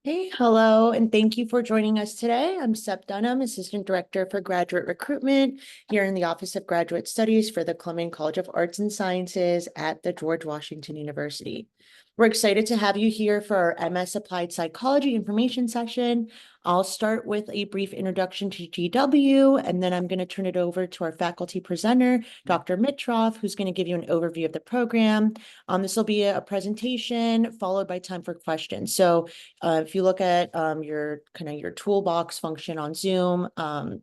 Hey, hello, and thank you for joining us today. I'm Seb Dunham, Assistant Director for Graduate Recruitment here in the Office of Graduate Studies for the Clemson College of Arts and Sciences at the George Washington University. We're excited to have you here for our MS Applied Psychology information session. I'll start with a brief introduction to GW, and then I'm going to turn it over to our faculty presenter, Dr. Mitroff, who's going to give you an overview of the program. This will be a presentation followed by time for questions. So if you look at your toolbox function on Zoom,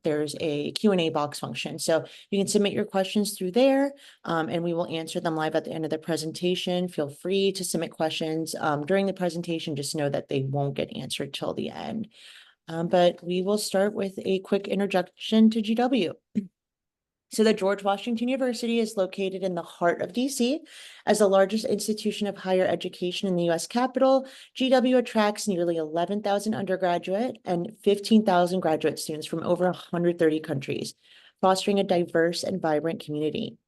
there's a Q&A box function. So you can submit your questions through there, and we will answer them live at the end of the presentation. Feel free to submit questions during the presentation. Just know that they won't get answered till the end. But we will start with a quick introduction to GW. So the George Washington University is located in the heart of DC. As the largest institution of higher education in the U.S. Capitol, GW attracts nearly 11,000 undergraduate and 15,000 graduate students from over 130 countries, fostering a diverse and vibrant community.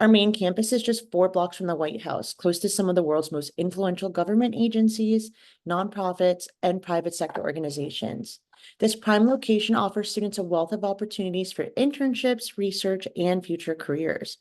Our main campus is just 4 blocks from the White House, close to some of the world's most influential government agencies, nonprofits, and private sector organizations. This prime location offers students a wealth of opportunities for internships, research, and future careers.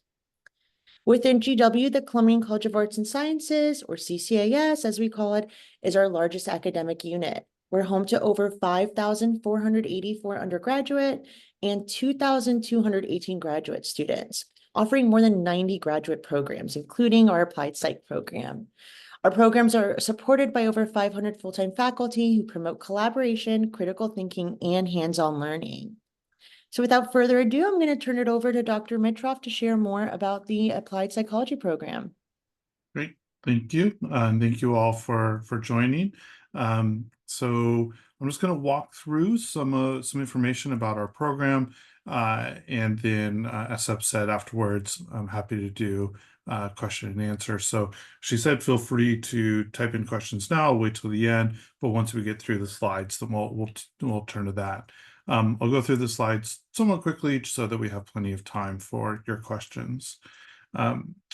Within GW, the Columbia College of Arts and Sciences, or CCAS as we call it, is our largest academic unit. We're home to over 5,484 undergraduate and 2,218 graduate students, offering more than 90 graduate programs, including our applied psych program. Our programs are supported by over 500 full-time faculty who promote collaboration, critical thinking, and hands-on learning. So without further ado, I'm going to turn it over to Dr. Mitroff to share more about the applied psychology program. Great, thank you. And thank you all for joining. So I'm just going to walk through some information about our program, and then as Seb said afterwards, I'm happy to do question and answer. So she said, feel free to type in questions now. I'll wait till the end, but once we get through the slides, then we'll turn to that. I'll go through the slides somewhat quickly so that we have plenty of time for your questions.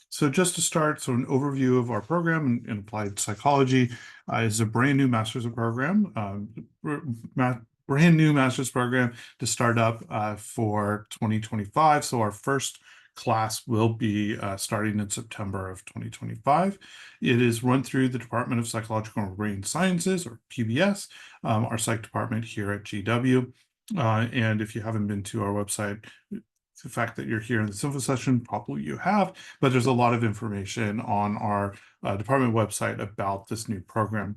So just to start, so an overview of our program in applied psychology is a brand new master's program, brand new master's program to start up for 2025. So our first class will be starting in September of 2025. It is run through the Department of Psychological and Brain Sciences, or PBS, our psych department here at GW. And if you haven't been to our website, the fact that you're here in this info session, probably you have, but there's a lot of information on our department website about this new program.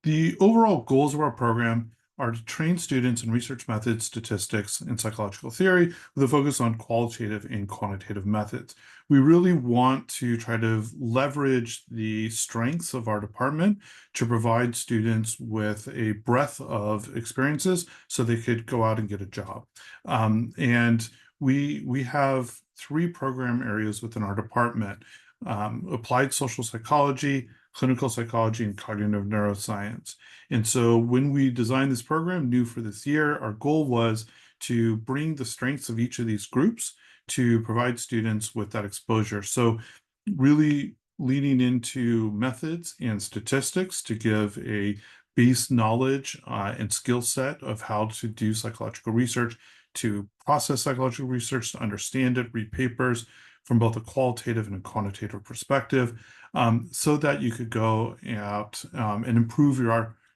The overall goals of our program are to train students in research methods, statistics, and psychological theory with a focus on qualitative and quantitative methods. We really want to try to leverage the strengths of our department to provide students with a breadth of experiences so they could go out and get a job. And we have 3 program areas within our department: applied social psychology, clinical psychology, and cognitive neuroscience. And so when we designed this program new for this year, our goal was to bring the strengths of each of these groups to provide students with that exposure. So really leaning into methods and statistics to give a base knowledge and skill set of how to do psychological research, to process psychological research, to understand it, read papers from both a qualitative and a quantitative perspective, so that you could go out and improve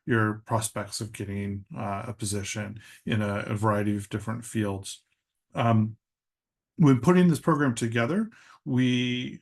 your prospects of getting a position in a variety of different fields. When putting this program together, we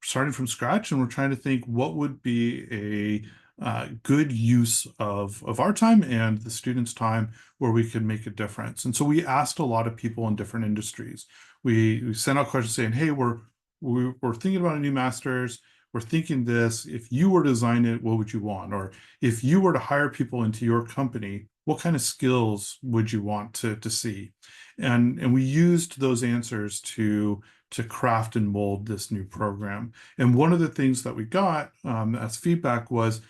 started from scratch, and we're trying to think what would be a good use of our time and the students' time where we could make a difference. And so we asked a lot of people in different industries. We sent out questions saying, hey, we're thinking about a new master's. We're thinking this. If you were to design it, what would you want? Or if you were to hire people into your company, what kind of skills would you want to see? And we used those answers to craft and mold this new program. And one of the things that we got as feedback was,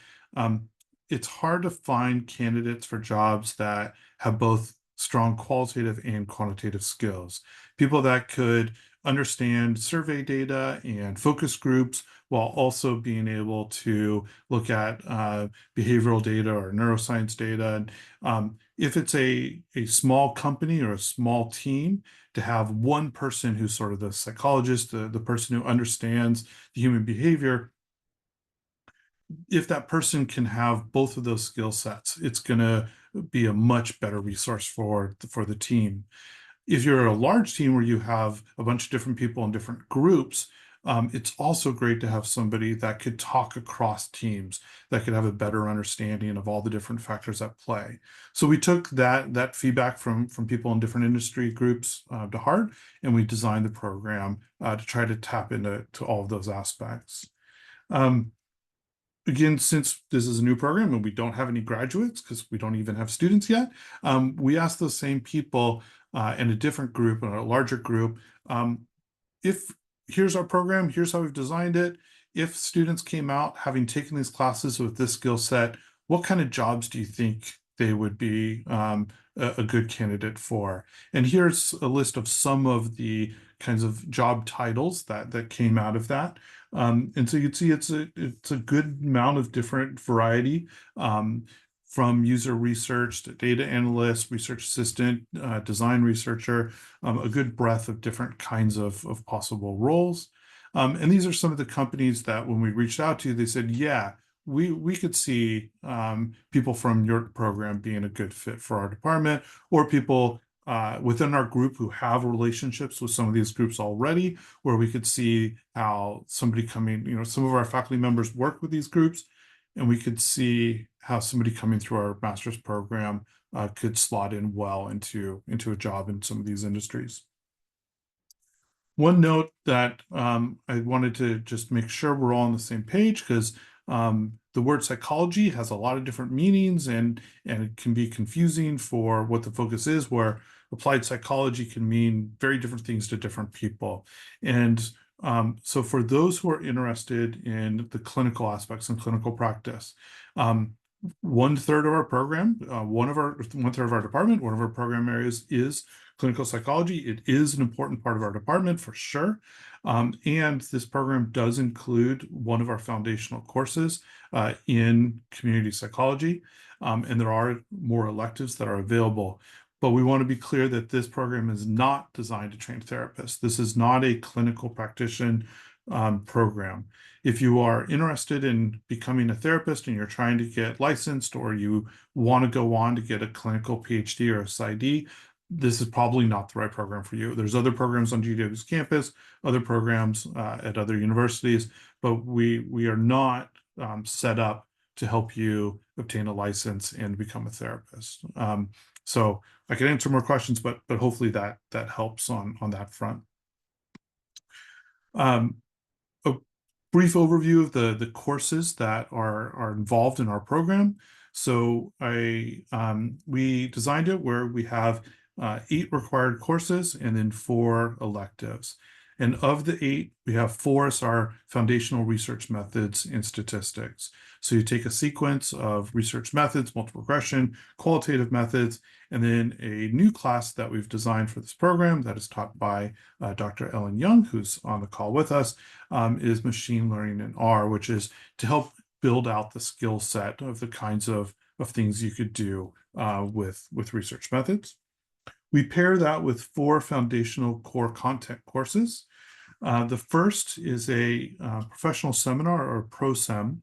it's hard to find candidates for jobs that have both strong qualitative and quantitative skills. People that could understand survey data and focus groups while also being able to look at behavioral data or neuroscience data. And if it's a small company or a small team, to have one person who's sort of the psychologist, the person who understands the human behavior, if that person can have both of those skill sets, it's going to be a much better resource for the team. If you're a large team where you have a bunch of different people in different groups, it's also great to have somebody that could talk across teams, that could have a better understanding of all the different factors at play. So we took that feedback from people in different industry groups to heart, and we designed the program to try to tap into all of those aspects. Again, since this is a new program and we don't have any graduates because we don't even have students yet, we asked those same people in a different group or a larger group, if here's our program, here's how we've designed it. If students came out having taken these classes with this skill set, what kind of jobs do you think they would be a good candidate for? And here's a list of some of the kinds of job titles that came out of that. And so you can see it's a good amount of different variety, from user research to data analyst, research assistant, design researcher, a good breadth of different kinds of possible roles. And these are some of the companies that when we reached out to, they said, yeah, we could see people from your program being a good fit for our department, or people within our group who have relationships with some of these groups already, where we could see how somebody coming, some of our faculty members work with these groups, and we could see how somebody coming through our master's program could slot in well into a job in some of these industries. One note that I wanted to just make sure we're all on the same page, because the word psychology has a lot of different meanings, and it can be confusing for what the focus is, where applied psychology can mean very different things to different people. And so for those who are interested in the clinical aspects and clinical practice, 1/3 of our program, one-third of our department, one of our program areas is clinical psychology. It is an important part of our department for sure. And this program does include one of our foundational courses in community psychology. And there are more electives that are available. But we want to be clear that this program is not designed to train therapists. This is not a clinical practitioner program. If you are interested in becoming a therapist and you're trying to get licensed, or you want to go on to get a clinical PhD or a PsyD, this is probably not the right program for you. There's other programs on GW's campus, other programs at other universities, but we are not set up to help you obtain a license and become a therapist. So I can answer more questions, but hopefully that helps on that front. A brief overview of the courses that are involved in our program. So we designed it where we have 8 required courses and then 4 electives. And of the 8, we have 4 as our foundational research methods in statistics. So you take a sequence of research methods, multiple regression, qualitative methods, and then a new class that we've designed for this program that is taught by Dr. Ellen Young, who's on the call with us, is machine learning in R, which is to help build out the skill set of the kinds of things you could do with research methods. We pair that with 4 foundational core content courses. The first is a professional seminar, or ProSem.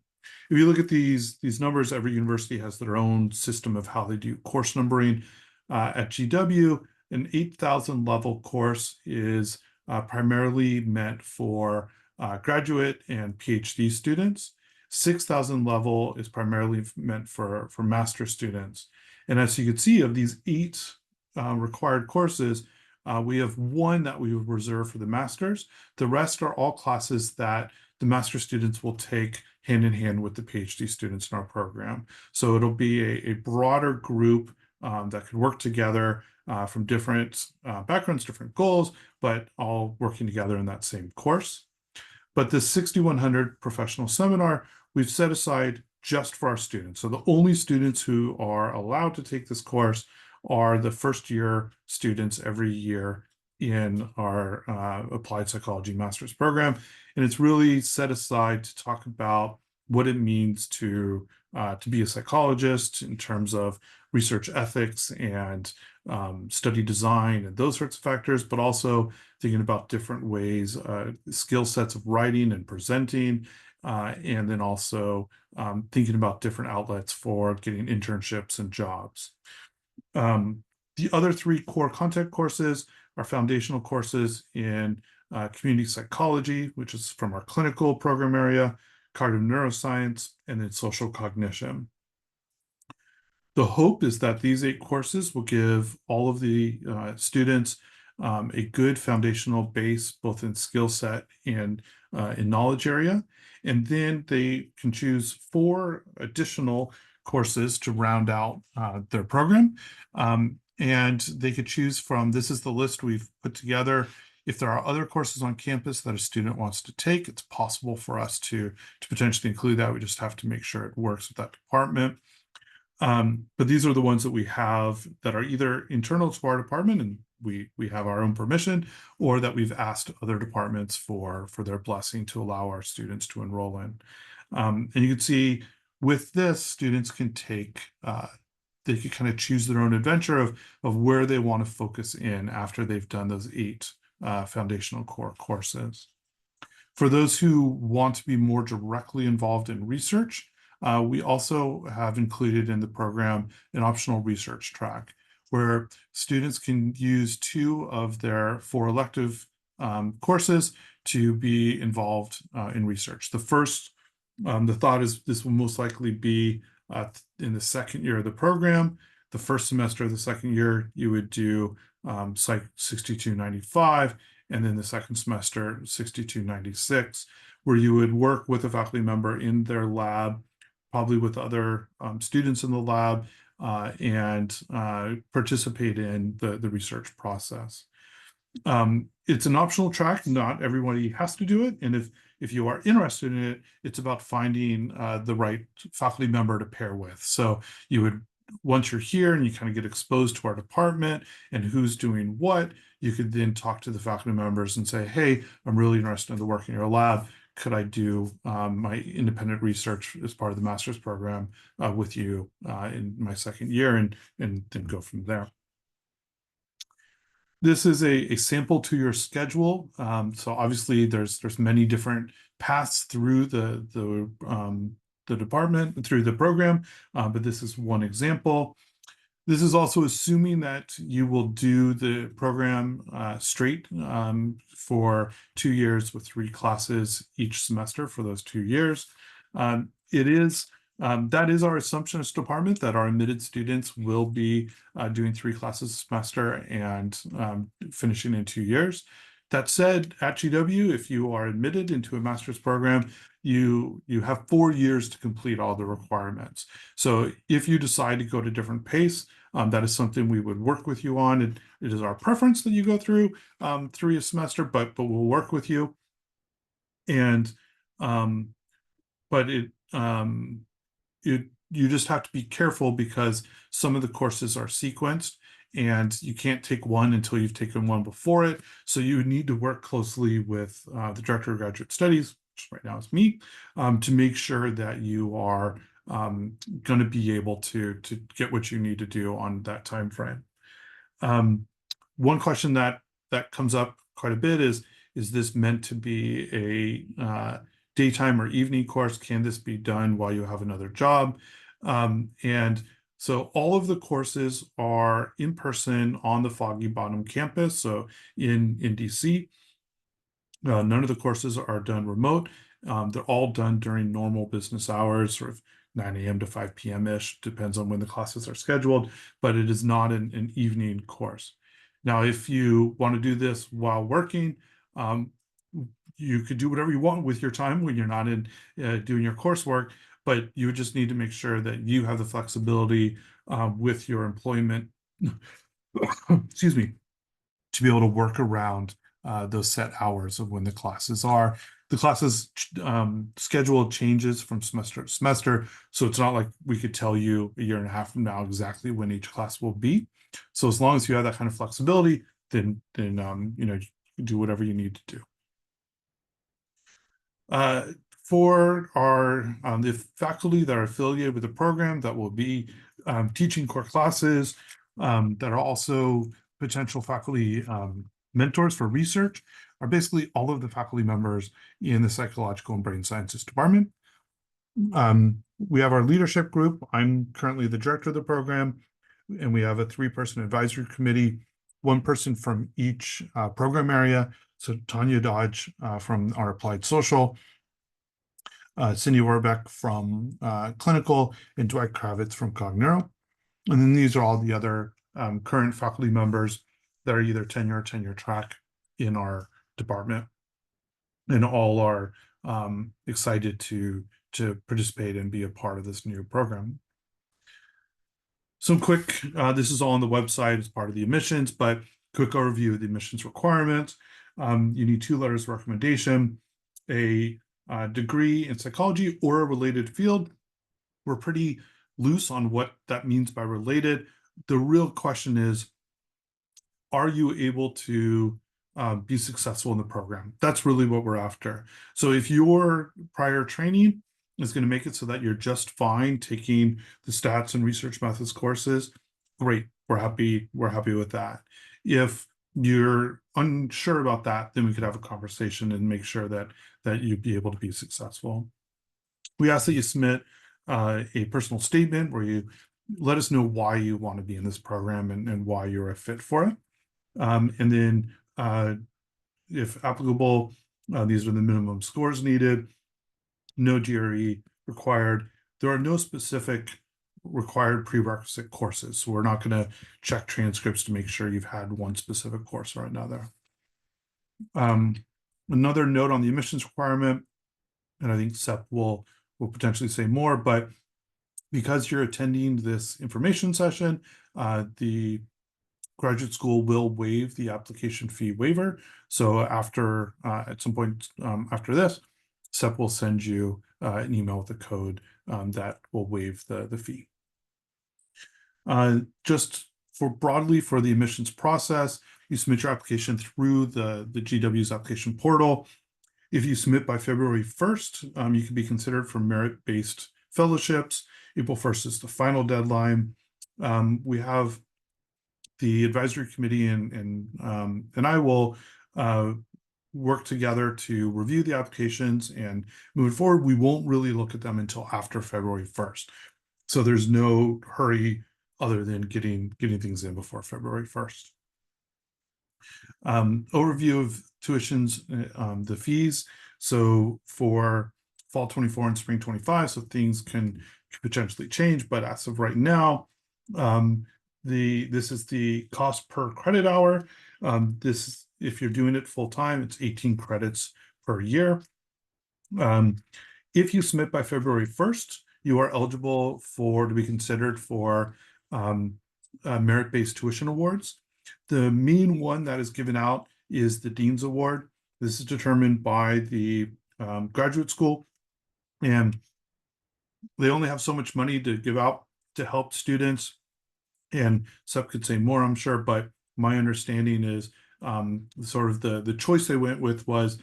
If you look at these numbers, every university has their own system of how they do course numbering. At GW, an 8,000 level course is primarily meant for graduate and PhD students. 6,000 level is primarily meant for master students. And as you can see, of these 8 required courses, we have 1 that we reserve for the masters. The rest are all classes that the master students will take hand in hand with the PhD students in our program. So it'll be a broader group that could work together from different backgrounds, different goals, but all working together in that same course. But the 6100 professional seminar, we've set aside just for our students. So the only students who are allowed to take this course are the first year students every year in our applied psychology master's program. And it's really set aside to talk about what it means to be a psychologist in terms of research ethics and study design and those sorts of factors, but also thinking about different ways, skill sets of writing and presenting, and then also thinking about different outlets for getting internships and jobs. The other three core content courses are foundational courses in community psychology, which is from our clinical program area, cognitive neuroscience, and then social cognition. The hope is that these 8 courses will give all of the students a good foundational base, both in skill set and in knowledge area. And then they can choose 4 additional courses to round out their program. And they could choose from, this is the list we've put together. If there are other courses on campus that a student wants to take, it's possible for us to potentially include that. We just have to make sure it works with that department. But these are the ones that we have that are either internal to our department and we have our own permission, or that we've asked other departments for their blessing to allow our students to enroll in. And you can see with this, students can take, they can kind of choose their own adventure of where they want to focus in after they've done those 8 foundational core courses. For those who want to be more directly involved in research, we also have included in the program an optional research track where students can use 2 of their 4 elective courses to be involved in research. The first, the thought is this will most likely be in the second year of the program. The first semester of the second year, you would do Psych 6295, and then the second semester, 6296, where you would work with a faculty member in their lab, probably with other students in the lab, and participate in the research process. It's an optional track. Not everybody has to do it. And if you are interested in it, it's about finding the right faculty member to pair with. So you would, once you're here and you kind of get exposed to our department and who's doing what, you could then talk to the faculty members and say, hey, I'm really interested in the work in your lab. Could I do my independent research as part of the master's program with you in my second year, and then go from there. This is a sample to your schedule. So obviously there's many different paths through the department, through the program, but this is one example. This is also assuming that you will do the program straight for 2 years with 3 classes each semester for those 2 years. That is our assumption as department, that our admitted students will be doing 3 classes a semester and finishing in 2 years. That said, at GW, if you are admitted into a master's program, you have 4 years to complete all the requirements. So if you decide to go to a different pace, that is something we would work with you on. It is our preference that you go through 3 a semester, but we'll work with you. And but you just have to be careful because some of the courses are sequenced and you can't take one until you've taken one before it. So you need to work closely with the Director of Graduate Studies, which right now is me, to make sure that you are going to be able to get what you need to do on that time frame. One question that comes up quite a bit is this meant to be a daytime or evening course? Can this be done while you have another job? And so all of the courses are in person on the Foggy Bottom campus, so in DC. None of the courses are done remote. They're all done during normal business hours, sort of 9 a.m. to 5 p.m.-ish, depends on when the classes are scheduled, but it is not an evening course. Now, if you want to do this while working, you could do whatever you want with your time when you're not in doing your coursework, but you just need to make sure that you have the flexibility with your employment, excuse me, to be able to work around those set hours of when the classes are. The classes schedule changes from semester to semester, so it's not like we could tell you a year and a half from now exactly when each class will be. So as long as you have that kind of flexibility, then do whatever you need to do. For our the faculty that are affiliated with the program that will be teaching core classes, that are also potential faculty mentors for research, are basically all of the faculty members in the psychological and brain sciences department. We have our leadership group. I'm currently the director of the program, and we have a 3-person advisory committee, 1 person from each program area. So Tanya Dodge from our applied social, Cindy Warbeck from clinical, and Dwight Kravitz from Cognero. And then these are all the other current faculty members that are either tenure or tenure track in our department, and all are excited to participate and be a part of this new program. Some quick, this is all on the website as part of the admissions, but quick overview of the admissions requirements. You need 2 letters of recommendation, a degree in psychology or a related field. We're pretty loose on what that means by related. The real question is, are you able to be successful in the program? That's really what we're after. So if your prior training is going to make it so that you're just fine taking the stats and research methods courses, great. We're happy with that. If you're unsure about that, then we could have a conversation and make sure that you'd be able to be successful. We ask that you submit a personal statement where you let us know why you want to be in this program and why you're a fit for it. And then, if applicable, these are the minimum scores needed. No GRE required. There are no specific required prerequisite courses, so we're not going to check transcripts to make sure you've had one specific course or another. Another note on the admissions requirement, and I think Sep will potentially say more, but because you're attending this information session, the graduate school will waive the application fee waiver. So after at some point after this, Sep will send you an email with a code that will waive the fee. Just broadly for the admissions process, you submit your application through the GW's application portal. If you submit by February 1st, you can be considered for merit-based fellowships. April 1st is the final deadline. We have the advisory committee and I will work together to review the applications, and moving forward, we won't really look at them until after February 1st. So there's no hurry other than getting things in before February 1st. Overview of tuitions, the fees. So for fall 24 and spring 25, so things can potentially change, but as of right now, this is the cost per credit hour. This, if you're doing it full time, it's 18 credits per year. If you submit by February 1st, you are eligible to be considered for merit-based tuition awards. The main one that is given out is the Dean's Award. This is determined by the graduate school, and they only have so much money to give out to help students. And Sep could say more, I'm sure, but my understanding is sort of the choice they went with was,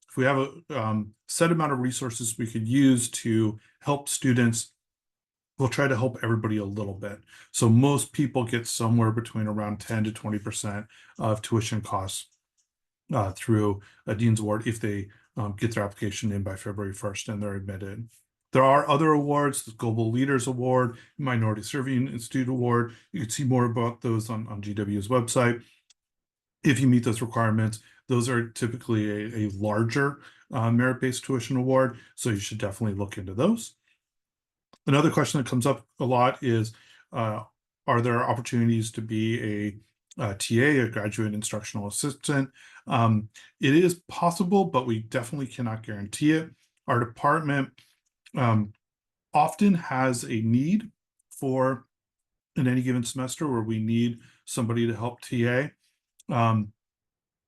if we have a set amount of resources we could use to help students, we'll try to help everybody a little bit. So most people get somewhere between around 10 to 20% of tuition costs through a Dean's Award if they get their application in by February 1st and they're admitted. There are other awards, the Global Leaders Award, Minority Serving Institute Award. You can see more about those on GW's website. If you meet those requirements, those are typically a larger merit-based tuition award, so you should definitely look into those. Another question that comes up a lot is, are there opportunities to be a TA, a graduate instructional assistant? It is possible, but we definitely cannot guarantee it. Our department often has a need for, in any given semester, where we need somebody to help TA.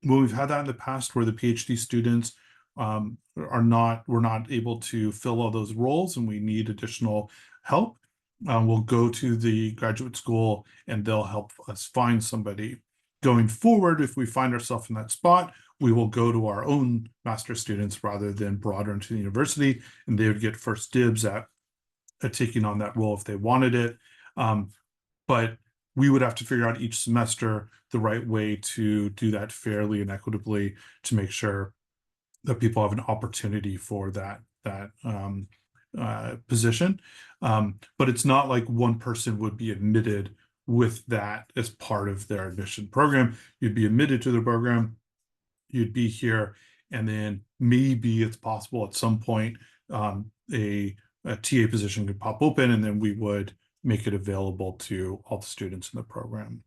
Well, we've had that in the past where the PhD students we're not able to fill all those roles and we need additional help. We'll go to the graduate school and they'll help us find somebody. going forward, if we find ourselves in that spot, we will go to our own master students rather than broader into the university, and they would get first dibs at taking on that role if they wanted it. But we would have to figure out each semester the right way to do that fairly and equitably to make sure that people have an opportunity for that position. But it's not like one person would be admitted with that as part of their admission program. You'd be admitted to the program, you'd be here, and then maybe it's possible at some point a TA position could pop open, and then we would make it available to all the students in the program.